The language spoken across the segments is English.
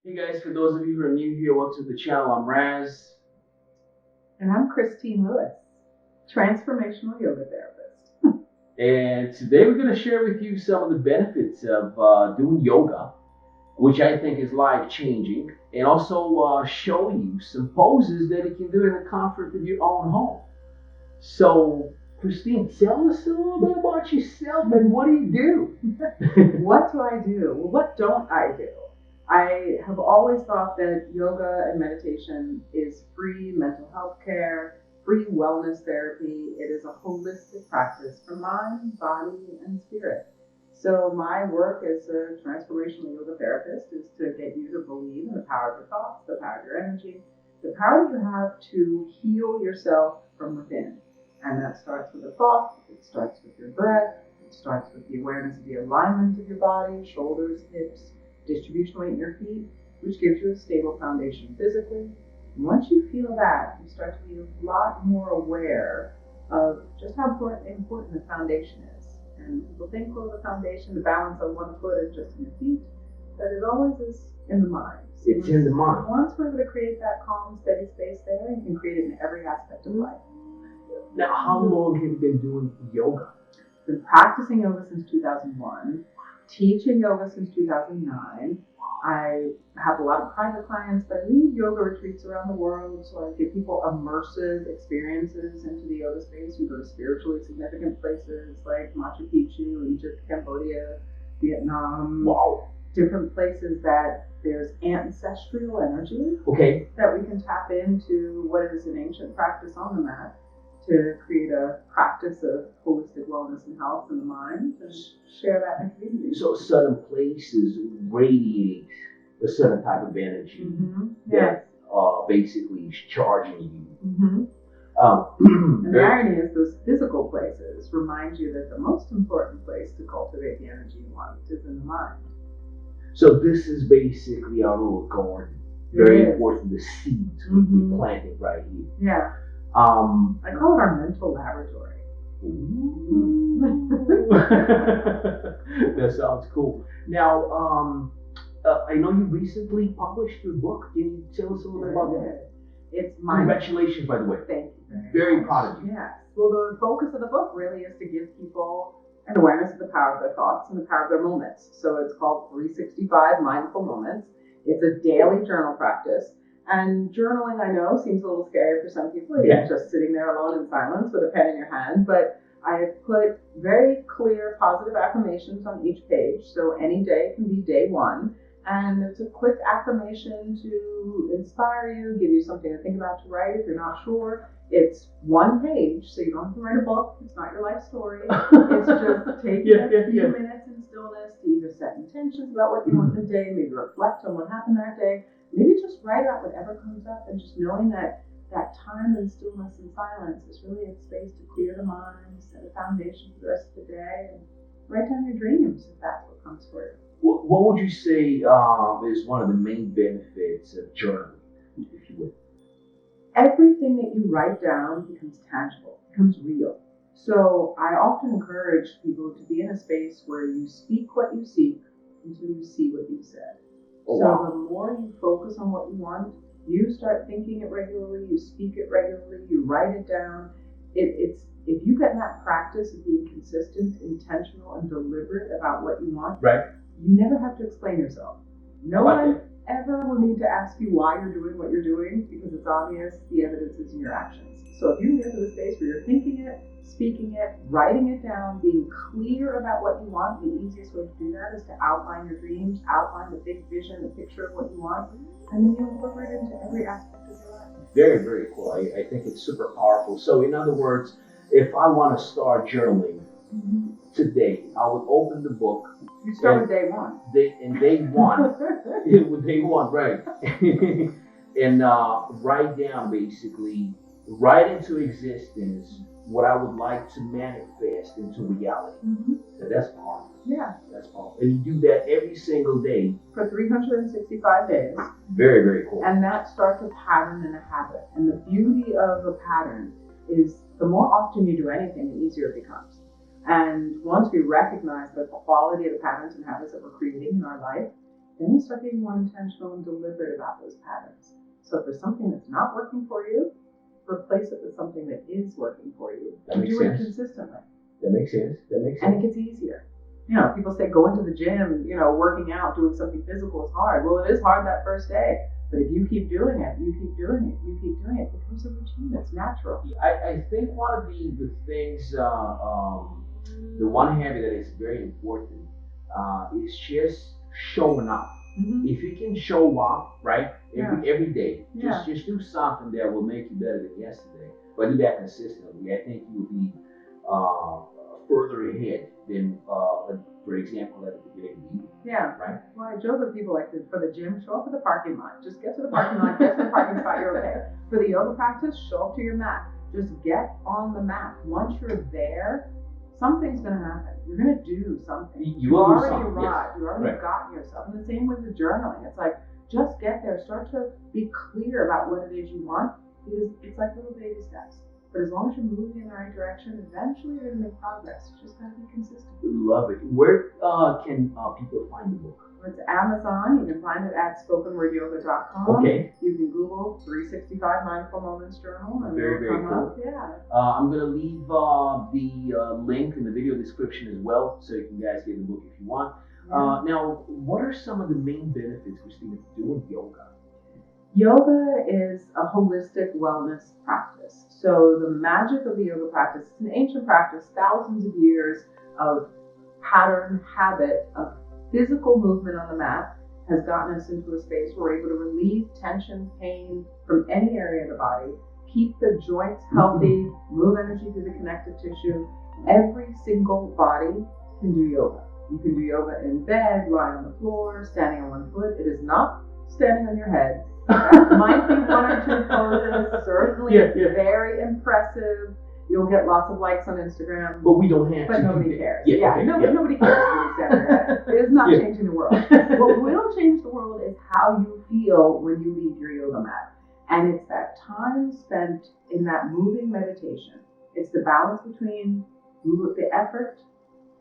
Hey guys, for those of you who are new here, welcome to the channel. I'm Raz. And I'm Christine Lewis, transformational yoga therapist. And today we're going to share with you some of the benefits of doing yoga, which I think is life changing, and also show you some poses that you can do in the comfort of your own home. So, Christine, tell us a little bit about yourself and what do you do? What do I do? Well, what don't I do? I have always thought that yoga and meditation is free mental health care, free wellness therapy. It is a holistic practice for mind, body, and spirit. So my work as a transformational yoga therapist is to get you to believe in the power of your thoughts, the power of your energy, the power you have to heal yourself from within. And that starts with a thought, it starts with your breath, it starts with the awareness of the alignment of your body, shoulders, hips, distribution weight in your feet, which gives you a stable foundation physically. And once you feel that, you start to be a lot more aware of just how important the foundation is. And people think, well, the foundation, the balance on one foot is just in your feet, but it always is in the mind. So It's in the mind. once we're able to create that calm, steady space there, you can create it in every aspect of life. Now, how long have you been doing yoga? I've been practicing yoga since 2001, teaching yoga since 2009. I have a lot of private clients, but I lead yoga retreats around the world, so I give people immersive experiences into the yoga space. We go to spiritually significant places like Machu Picchu, Egypt, Cambodia, Vietnam. Wow. Different places that there's ancestral energy Okay. that we can tap into what is an ancient practice on the mat to create a practice of holistic wellness and health in the mind and share that in the community. So certain places radiate a certain type of energy that basically is charging you. Mm-hmm. And the irony is those physical places remind you that the most important place to cultivate the energy you want is in the mind. So this is basically our little garden. Very important, the seeds we planted right here. Yeah. I call it our mental laboratory. That sounds cool. Now, I know you recently published your book. Can you tell us a little bit about that? It's my Congratulations, by the way. Thank you. Very proud of you. Yes. Well, the focus of the book really is to give people an awareness of the power of their thoughts and the power of their moments. So it's called 365 Mindful Moments. It's a daily journal practice. And journaling, I know, seems a little scary for some people. You're just sitting there alone in silence with a pen in your hand. But I have put very clear positive affirmations on each page. So any day can be day one. And it's a quick affirmation to inspire you, give you something to think about to write if you're not sure. It's one page, so you don't have to write a book. It's not your life story. It's just taking a few minutes in stillness to either set intentions about what you want in the day, maybe reflect on what happened that day, maybe just write out whatever comes up, and just knowing that that time in stillness and silence is really a space to clear the mind, set a foundation for the rest of the day, and write down your dreams if that's what comes for you. What would you say is one of the main benefits of journaling, if you would? Everything that you write down becomes tangible, becomes real. So I often encourage people to be in a space where you speak what you seek until you see what you said. Oh, so wow. The more you focus on what you want, you start thinking it regularly, you speak it regularly, you write it down. It's if you get in that practice of being consistent, intentional, and deliberate about what you want, right, you never have to explain yourself. No one ever will need to ask you why you're doing what you're doing because it's obvious, the evidence is in your actions. So if you can get to the space where you're thinking it, speaking it, writing it down, being clear about what you want, the easiest way to do that is to outline your dreams, outline the big vision, the picture of what you want, and then you incorporate it into every aspect of your life. Very, very cool. I think it's super powerful. So in other words, if I want to start journaling today, I would open the book. You start with day one. Day one. With day one, right. And write down basically, write into existence what I would like to manifest into reality. So that's powerful. Yeah. That's powerful. And you do that every single day. For 365 days. Very, very cool. And that starts a pattern and a habit. And the beauty of a pattern is the more often you do anything, the easier it becomes. And once we recognize the quality of the patterns and habits that we're creating in our life, then you start getting more intentional and deliberate about those patterns. So if there's something that's not working for you, replace it with something that is working for you. That And makes do it sense. consistently. That makes sense. That makes And sense. it gets easier. People say going to the gym, working out, doing something physical is hard. Well, it is hard that first day. But if you keep doing it, you keep doing it, you keep doing it, it becomes a routine. It's natural. I think one of the things, the one habit that is very important is just showing up. Mm-hmm. If you can show up, right, every day, Yeah. just do something that will make you better than yesterday. But do that consistently. I think you'll be further ahead than, for example, at the beginning of the year. Yeah. Right. Well, I joke with people for the gym, show up at the parking lot. Just get to the parking lot, get to the parking spot, you're okay. For the yoga practice, show up to your mat. Just get on the mat. Once you're there, something's going to happen. You're going to do something. You will do already something. arrived. Yes. You already gotten yourself. And the same with the journaling. It's like, just get there. Start to be clear about what it is you want, because it's like little baby steps. But as long as you're moving in the right direction, eventually you're going to make progress. You just got to be consistent. Love it. Where can people find the book? It's Amazon. You can find it at spokenwordyoga.com. Okay. You can Google 365 Mindful Moments Journal and Very, it'll very come cool. up. Yeah. I'm going to leave the link in the video description as well, so you can guys get the book if you want. Now, what are some of the main benefits, Christina, of doing yoga? Yoga is a holistic wellness practice. So the magic of the yoga practice, it's an ancient practice, thousands of years of pattern, habit, of physical movement on the mat has gotten us into a space where we're able to relieve tension, pain from any area of the body, keep the joints healthy, move energy through the connective tissue. Every single body can do yoga. You can do yoga in bed, lying on the floor, standing on one foot. It is not standing on your head. That might be one or two poses. Certainly, it's very impressive. You'll get lots of likes on Instagram. But we don't have but to. nobody cares. Nobody cares when you stand on your head. It is not changing the world. What will change the world is how you feel when you leave your yoga mat. And it's that time spent in that moving meditation. It's the balance between the effort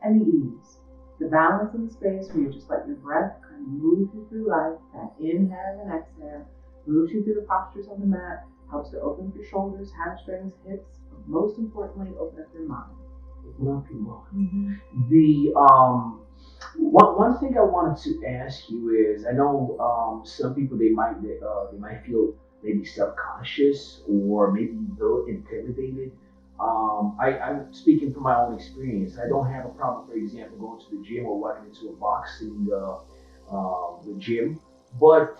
and the ease. The balance in the space where you just let your breath kind of move you through life. That inhale and exhale moves you through the postures on the mat, helps to open up your shoulders, hamstrings, hips, but most importantly, open up your mind. Open up your mind. Mm-hmm. The one thing I wanted to ask you is, I know some people they might feel maybe self-conscious or maybe a little intimidated. I'm speaking from my own experience. I don't have a problem, for example, going to the gym or walking into a boxing the gym, but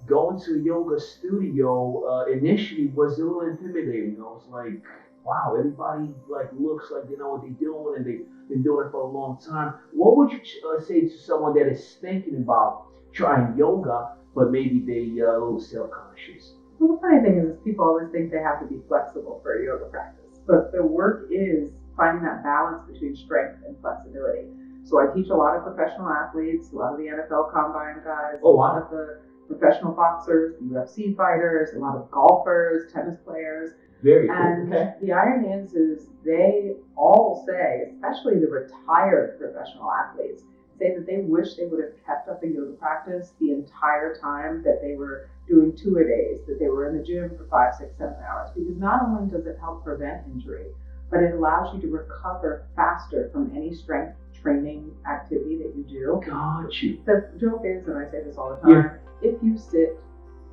going to a yoga studio initially was a little intimidating. I was like, wow, everybody looks like they know what they're doing and they've been doing it for a long time. What would you say to someone that is thinking about trying yoga, but maybe they a little self-conscious? Well, the funny thing is people always think they have to be flexible for a yoga practice, but the work is finding that balance between strength and flexibility. So I teach a lot of professional athletes, a lot of the NFL combine guys, a lot of the professional boxers, UFC fighters, a lot of golfers, tennis players. Very cool. And okay. The irony is they all say, especially the retired professional athletes, say that they wish they would have kept up a yoga practice the entire time that they were doing 2-a-days, that they were in the gym for 5, 6, 7 hours, because not only does it help prevent injury, but it allows you to recover faster from any strength training activity that you do. Got you. The joke is, and I say this all the time, if you sit,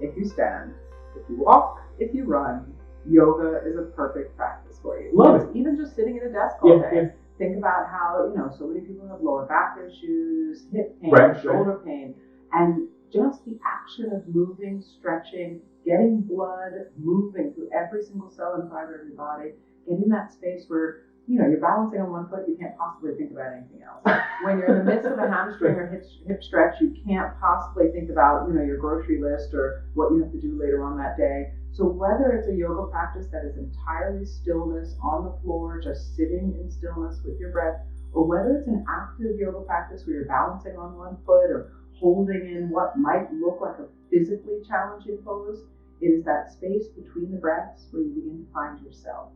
if you stand, if you walk, if you run, yoga is a perfect practice for you. Love it. Even just sitting at a desk all day. Think about how, so many people have lower back issues, hip pain, shoulder pain, and just the action of moving, stretching, getting blood moving through every single cell and fiber of your body, getting that space where, you're balancing on one foot, you can't possibly think about anything else. When you're in the midst of a hamstring or hip stretch, you can't possibly think about, your grocery list or what you have to do later on that day. So whether it's a yoga practice that is entirely stillness on the floor, just sitting in stillness with your breath, or whether it's an active yoga practice where you're balancing on one foot or holding in what might look like a physically challenging pose, it is that space between the breaths where you begin to find yourself.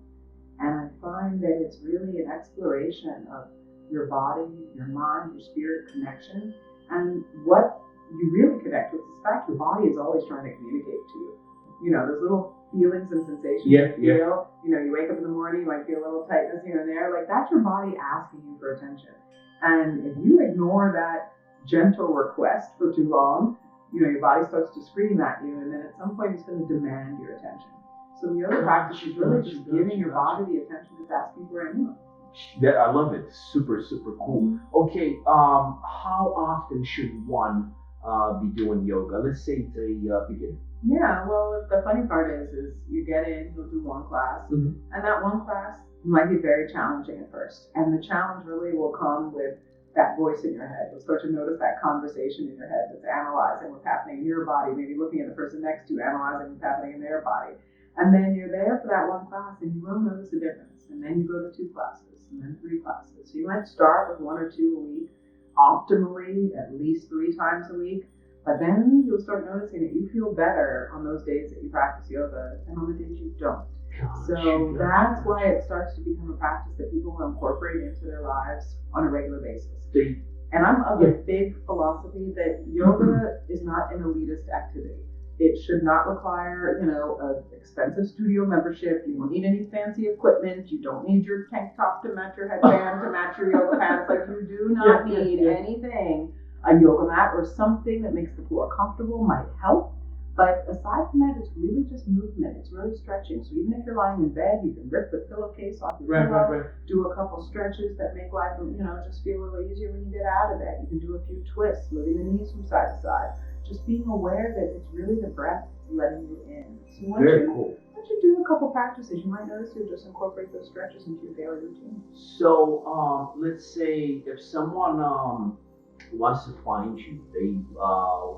And I find that it's really an exploration of your body, your mind, your spirit connection. And what you really connect with is the fact your body is always trying to communicate to you. You know, those little feelings and sensations you feel. You know, you wake up in the morning, you might feel a little tightness here and there. Like, that's your body asking you for attention. And if you ignore that gentle request for too long, you know, your body starts to scream at you, and then at some point it's going to demand your attention. So the yoga practice is really just giving your body the attention it's asking for anyway. That I love it. Super, super cool. Okay, how often should one be doing yoga? Let's say it's a beginner. Yeah, well, the funny part is you get in, you'll do one class, and that one class might be very challenging at first. And the challenge really will come with that voice in your head. You'll start to notice that conversation in your head that's analyzing what's happening in your body, maybe looking at the person next to you, analyzing what's happening in their body. And then you're there for that one class, and you will notice a difference. And then you go to 2 classes, and then 3 classes. So you might start with 1 or 2 a week, optimally at least 3 times a week. But then you'll start noticing that you feel better on those days that you practice yoga than on the days you don't. So that's why it starts to become a practice that people will incorporate into their lives on a regular basis. And I'm of a big philosophy that yoga is not an elitist activity. It should not require, you know, an expensive studio membership. You don't need any fancy equipment. You don't need your tank top to match your headband to match your yoga pants. Like, you do not need anything. A yoga mat or something that makes the floor comfortable might help. But aside from that, it's really just movement. It's really stretching. So even if you're lying in bed, you can rip the pillowcase off your pillow, do a couple stretches that make life, you know, just feel a little easier when you get out of bed. You can do a few twists, moving the knees from side to side. Just being aware that it's really the breath letting you in. So once you do a couple practices, you might notice you'll just incorporate those stretches into your daily routine. So let's say if someone wants to find you, they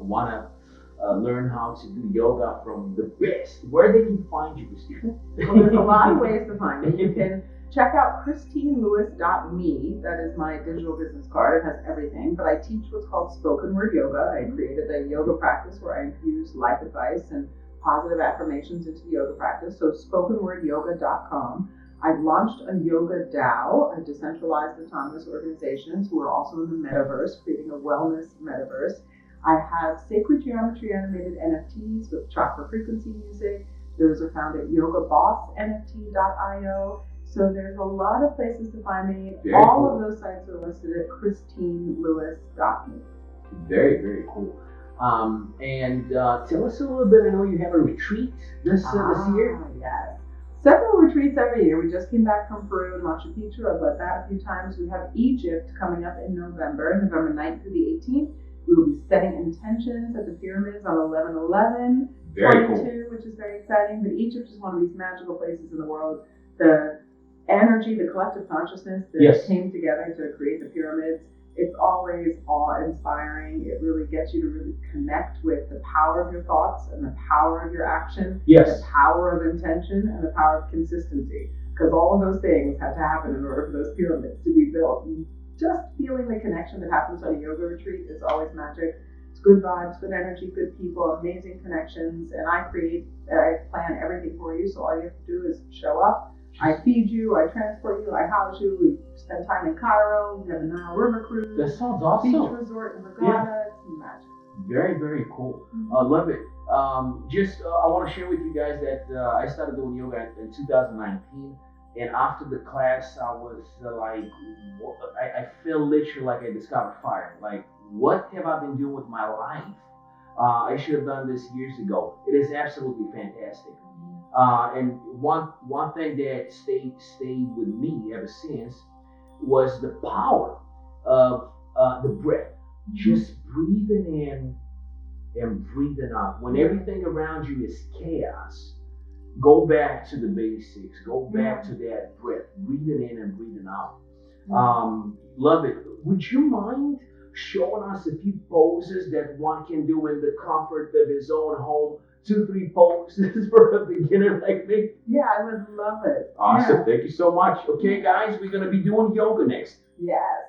want to learn how to do yoga from the best, where they can find you, Christine? Well, there's a lot of ways to find me. You can check out christinelewis.me. That is my digital business card. It has everything. But I teach what's called spoken word yoga. I created a yoga practice where I infuse life advice and positive affirmations into the yoga practice. So spokenwordyoga.com. I've launched a yoga DAO, a decentralized autonomous organization, who are also in the metaverse, creating a wellness metaverse. I have sacred geometry animated NFTs with chakra frequency music. Those are found at yogabossnft.io. So there's a lot of places to find me. All of those sites are listed at christinelewis.me. Very, very cool. And tell us a little bit. I know you have a retreat this year. Yes. Several retreats every year. We just came back from Peru and Machu Picchu. I've led that a few times. We have Egypt coming up in November 9th through the 18th. We will be setting intentions at the pyramids on 11/11/22, which is very exciting. But Egypt is one of these magical places in the world. The energy, the collective consciousness that came together to create the pyramids, it's always awe-inspiring. It really gets you to really connect with the power of your thoughts and the power of your action, the power of intention, and the power of consistency. Because all of those things had to happen in order for those pyramids to be built. And just feeling the connection that happens on a yoga retreat is always magic. It's good vibes, good energy, good people, amazing connections. And I plan everything for you. So all you have to do is show up. I feed you, I transport you, I house you. We spend time in Cairo. We have a Nile River cruise. That sounds awesome. Beach resort in Hurghada. It's magic. Very, very cool. I love it. I want to share with you guys that I started doing yoga in 2019. And after the class, I was I feel literally like I discovered fire. Like, what have I been doing with my life? I should have done this years ago. It is absolutely fantastic. And one thing that stayed with me ever since was the power of the breath. Just breathing in and breathing out. When everything around you is chaos, go back to the basics. Go back to that breath, breathing in and breathing out. Love it. Would you mind showing us a few poses that one can do in the comfort of his own home? 2-3 poses for a beginner like me? Yeah, I would love it. Awesome. Thank you so much. Okay, guys, we're going to be doing yoga next. Yes.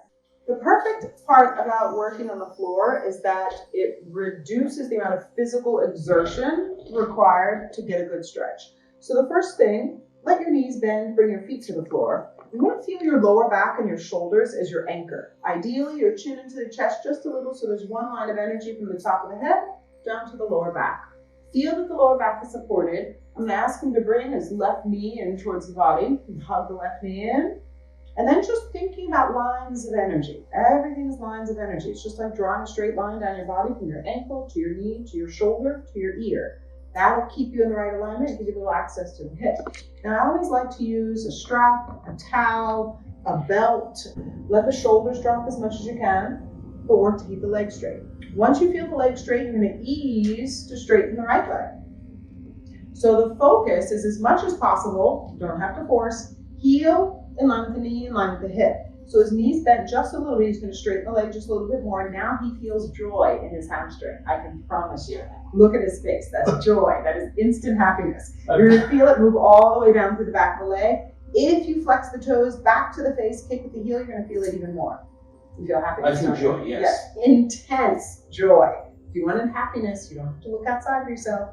The perfect part about working on the floor is that it reduces the amount of physical exertion required to get a good stretch. So the first thing, Let your knees bend, bring your feet to the floor. You want to feel your lower back and your shoulders as your anchor. Ideally, your chin into the chest just a little so there's one line of energy from the top of the head down to the lower back. Feel that the lower back is supported. I'm going to ask him to bring his left knee in towards the body and hug the left knee in. And then just thinking about lines of energy. Everything is lines of energy. It's just like drawing a straight line down your body from your ankle to your knee, to your shoulder, to your ear. That'll keep you in the right alignment and give you a little access to the hip. Now, I always like to use a strap, a towel, a belt. Let the shoulders drop as much as you can, but work to keep the legs straight. Once you feel the legs straight, you're going to ease to straighten the right leg. So the focus is as much as possible, you don't have to force, heel in line with the knee, in line with the hip. So his knees bent just a little bit, he's going to straighten the leg just a little bit more. Now he feels joy in his hamstring, I can promise you. Look at his face, that's joy, that is instant happiness. You're going to feel it move all the way down through the back of the leg. If you flex the toes back to the face, kick with the heel, you're going to feel it even more. You feel happiness. I feel joy, yes. Intense joy. If you wanted happiness, you don't have to look outside of yourself.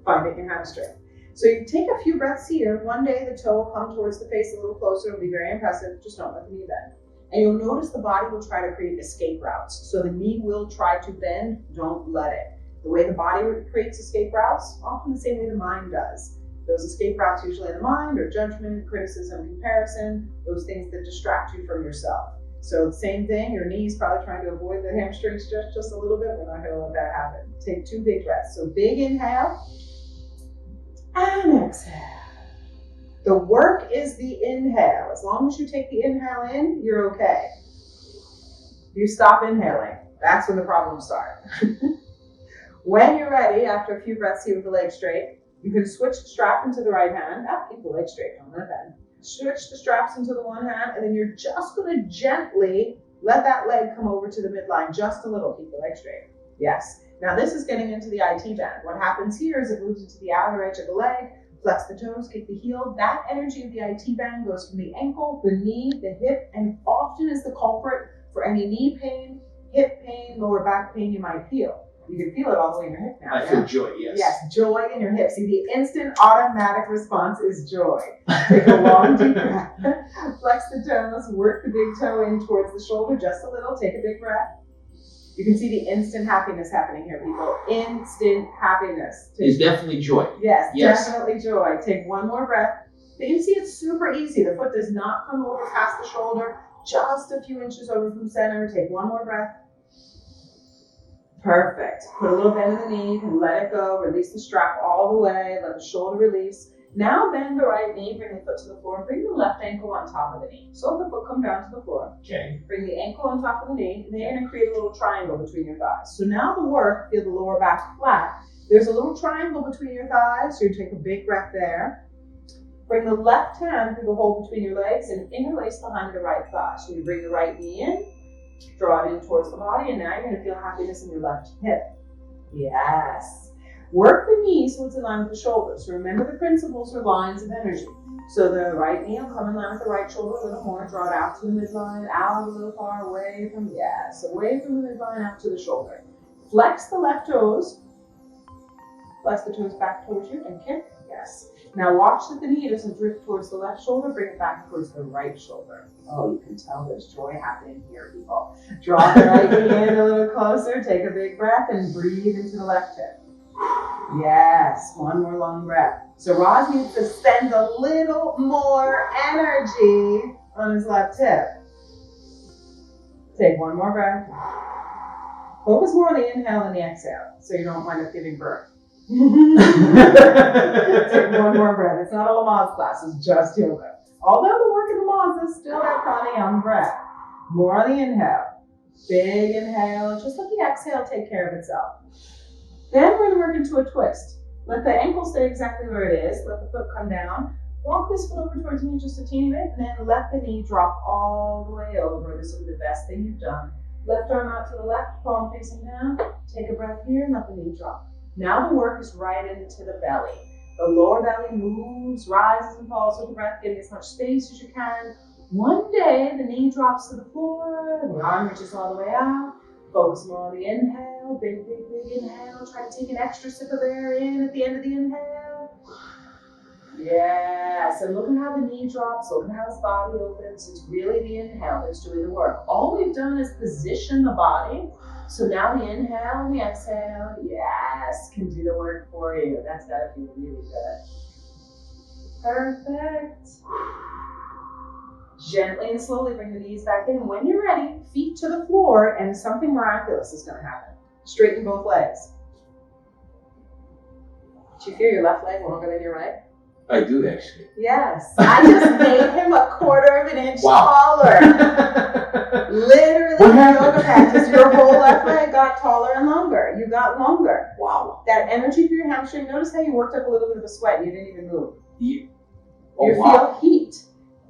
Find it in your hamstring. So you take a few breaths here. One day the toe will come towards the face a little closer. It'll be very impressive. Just don't let the knee bend. And you'll notice the body will try to create escape routes. So the knee will try to bend. Don't let it. The way the body creates escape routes, often the same way the mind does. Those escape routes usually in the mind are judgment, criticism, comparison, those things that distract you from yourself. So the same thing, your knee's probably trying to avoid the hamstring stretch just a little bit. We're not going to let that happen. Take 2 big breaths. So big inhale and exhale. The work is the inhale. As long as you take the inhale in, you're okay. You stop inhaling. That's when the problems start. When you're ready, after a few breaths here with the legs straight, you can switch the strap into the right hand. Keep the legs straight, don't let it bend. Switch the straps into the one hand, and then you're just going to gently let that leg come over to the midline just a little. Keep the leg straight. Yes. Now this is getting into the IT band. What happens here is it moves into the outer edge of the leg, flex the toes, kick the heel. That energy of the IT band goes from the ankle, the knee, the hip, and often is the culprit for any knee pain, hip pain, lower back pain you might feel. You can feel it all the way in your hip now. I feel joy, yes. Yes, joy in your hips. See, the instant automatic response is joy. Take a long deep breath. Flex the toes, work the big toe in towards the shoulder just a little. Take a big breath. You can see the instant happiness happening here, people. Instant happiness. It's definitely joy. Yes, definitely joy. Take one more breath. But you see it's super easy. The foot does not come over past the shoulder, just a few inches over from center. Take one more breath. Perfect. Put a little bend in the knee and let it go. Release the strap all the way. Let the shoulder release. Now bend the right knee, bring the foot to the floor, bring the left ankle on top of the knee. So let the foot come down to the floor. Okay. Bring the ankle on top of the knee, and then you're going to create a little triangle between your thighs. So now the work, feel the lower back flat. There's a little triangle between your thighs, so you take a big breath there. Bring the left hand through the hole between your legs and interlace behind the right thigh. So you bring the right knee in, draw it in towards the body, and now you're going to feel happiness in your left hip. Yes. Work the knee so it's in line with the shoulders. So remember the principles are lines of energy. So the right knee will come in line with the right shoulder a little more. Draw it out to the midline, out a little far away from, away from the midline, out to the shoulder. Flex the left toes. Flex the toes back towards you and kick. Yes. Now watch that the knee doesn't drift towards the left shoulder. Bring it back towards the right shoulder. Oh, you can tell there's joy happening here, people. Draw the right knee in a little closer. Take a big breath and breathe into the left hip. Yes, one more long breath. So Roz needs to spend a little more energy on his left hip. Take one more breath. Focus more on the inhale than the exhale, so you don't wind up giving birth. Take one more breath. It's not a Lamaze class, it's just yoga. Although the work of Lamaze is still that pranayama breath. More on the inhale. Big inhale. Just let the exhale take care of itself. Then we're going to work into a twist. Let the ankle stay exactly where it is. Let the foot come down. Walk this foot over towards me just a teeny bit, and then let the knee drop all the way over. This will be the best thing you've done. Left arm out to the left, palm facing down. Take a breath here and let the knee drop. Now the work is right into the belly. The lower belly moves, rises and falls with the breath, getting as much space as you can. One day, the knee drops to the floor, the arm reaches all the way out. Focus more on the inhale, big, big, big inhale. Try to take an extra sip of air in at the end of the inhale. Yes, and look at how the knee drops, look at how his body opens. It's really the inhale that's doing the work. All we've done is position the body. So now the inhale and the exhale, yes, can do the work for you. That's gotta feel really good. Perfect. Gently and slowly bring the knees back in. When you're ready, feet to the floor, and something miraculous is gonna happen. Straighten both legs. Do you feel your left leg longer than your right? I do actually. Yes. I just made him a quarter of an inch taller. Literally, What happened? yoga practice, your whole left leg got taller and longer. You got longer. Wow. That energy through your hamstring, notice how you worked up a little bit of a sweat and you didn't even move. Yeah. You feel heat.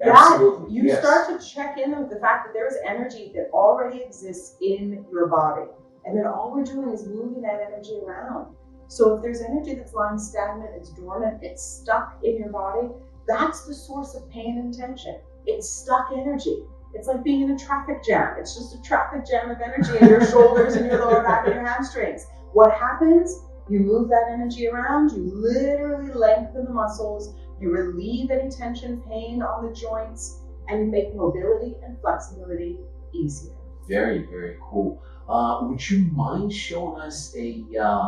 Absolutely. You start to check in with the fact that there is energy that already exists in your body. And then all we're doing is moving that energy around. So if there's energy that's lying stagnant, it's dormant, it's stuck in your body, that's the source of pain and tension. It's stuck energy. It's like being in a traffic jam. It's just a traffic jam of energy in your shoulders and your lower back and your hamstrings. What happens? You move that energy around, you literally lengthen the muscles, you relieve any tension, pain on the joints, and you make mobility and flexibility easier. Very, very cool. Would you mind showing us a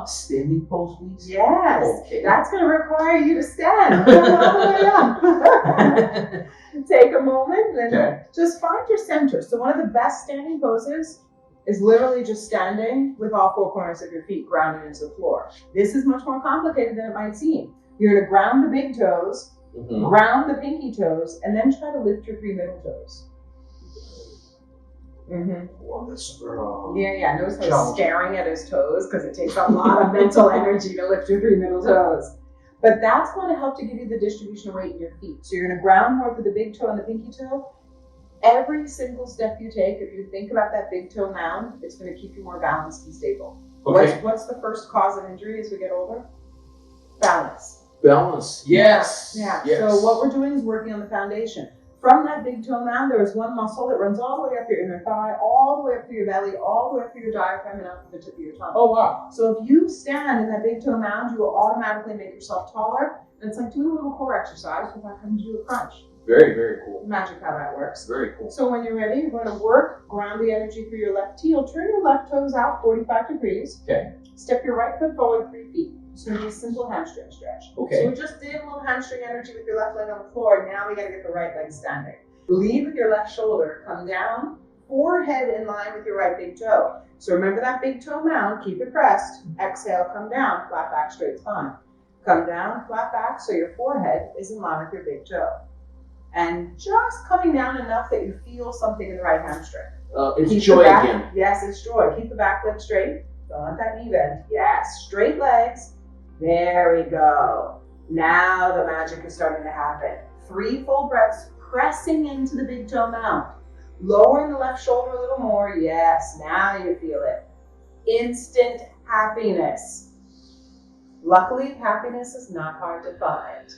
standing pose, please? Yes. Okay. That's going to require you to stand. Come all the way up. Take a moment and just find your center. So one of the best standing poses is literally just standing with all four corners of your feet grounded into the floor. This is much more complicated than it might seem. You're going to ground the big toes, ground the pinky toes, and then try to lift your three middle toes. Well, that's Yeah. Notice how he's staring at his toes because it takes a lot of mental energy to lift your three middle toes. But that's going to help to give you the distribution of weight in your feet. So you're going to ground more with the big toe and the pinky toe. Every single step you take, if you think about that big toe mound, it's going to keep you more balanced and stable. Okay. What's the first cause of injury as we get older? Balance. Balance. Yes. Yeah. Yes. So what we're doing is working on the foundation. From that big toe mound, there is one muscle that runs all the way up your inner thigh, all the way up through your belly, all the way up through your diaphragm, and up to the tip of your tongue. Oh, wow. So if you stand in that big toe mound, you will automatically make yourself taller. And it's like doing a little core exercise without having to do a crunch. Very, very cool. Magic how that works. Very cool. So when you're ready, you're going to work, ground the energy through your left heel, turn your left toes out 45 degrees. Okay. Step your right foot forward 3 feet. It's going to be a simple hamstring stretch. Okay. So we just did a little hamstring energy with your left leg on the floor. Now we got to get the right leg standing. Lead with your left shoulder, come down, forehead in line with your right big toe. So remember that big toe mound, keep it pressed. Exhale, come down, flat back, straight spine. Come down, flat back, so your forehead is in line with your big toe. And just coming down enough that you feel something in the right hamstring. It's joy again. Yes, it's joy. Keep the back leg straight. Don't let that knee bend. Yes, straight legs. There we go. Now the magic is starting to happen. 3 full breaths, pressing into the big toe mound. Lowering the left shoulder a little more. Yes, now you feel it. Instant happiness. Luckily, happiness is not hard to find.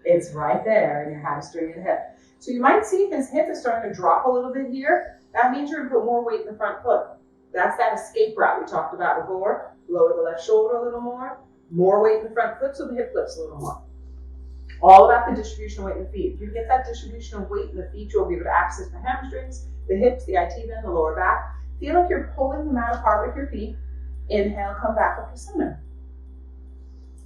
It's right there in your hamstring and hip. So you might see his hip is starting to drop a little bit here. That means you're going to put more weight in the front foot. That's that escape route we talked about before. Lower the left shoulder a little more weight in the front foot so the hip lifts a little more. All about the distribution of weight in the feet. If you get that distribution of weight in the feet, you'll be able to access the hamstrings, the hips, the IT band, the lower back. Feel like you're pulling the mat apart with your feet. Inhale, come back up to center.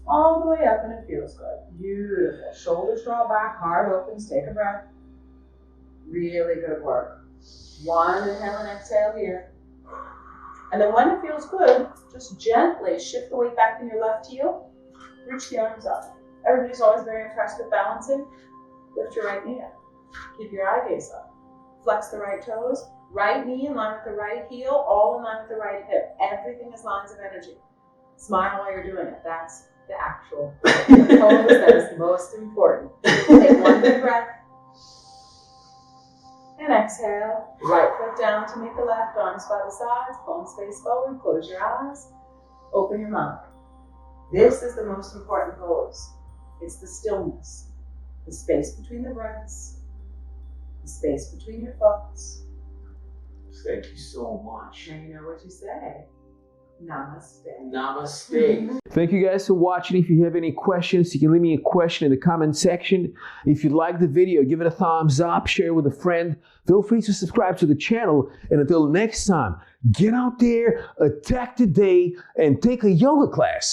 All the way up, and it feels good. Beautiful. Shoulders draw back, heart opens, take a breath. Really good work. One inhale and exhale here. And then when it feels good, just gently shift the weight back in your left heel. Reach the arms up. Everybody's always very impressed with balancing. Lift your right knee up. Keep your eye gaze up. Flex the right toes. Right knee in line with the right heel, all in line with the right hip. Everything is lines of energy. Smile while you're doing it. That's the actual pose that is most important. Take one big breath. And exhale. Right foot down to meet the left, arms by the sides, palms face forward, close your eyes, open your mouth. This is the most important pose. It's the stillness, the space between the breaths, the space between your thoughts. Thank you so much. Now you know what you say. Namaste. Namaste. Thank you guys for watching. If you have any questions, you can leave me a question in the comment section. If you like the video, give it a thumbs up, share it with a friend. Feel free to subscribe to the channel. And until next time, get out there, attack the day, and take a yoga class.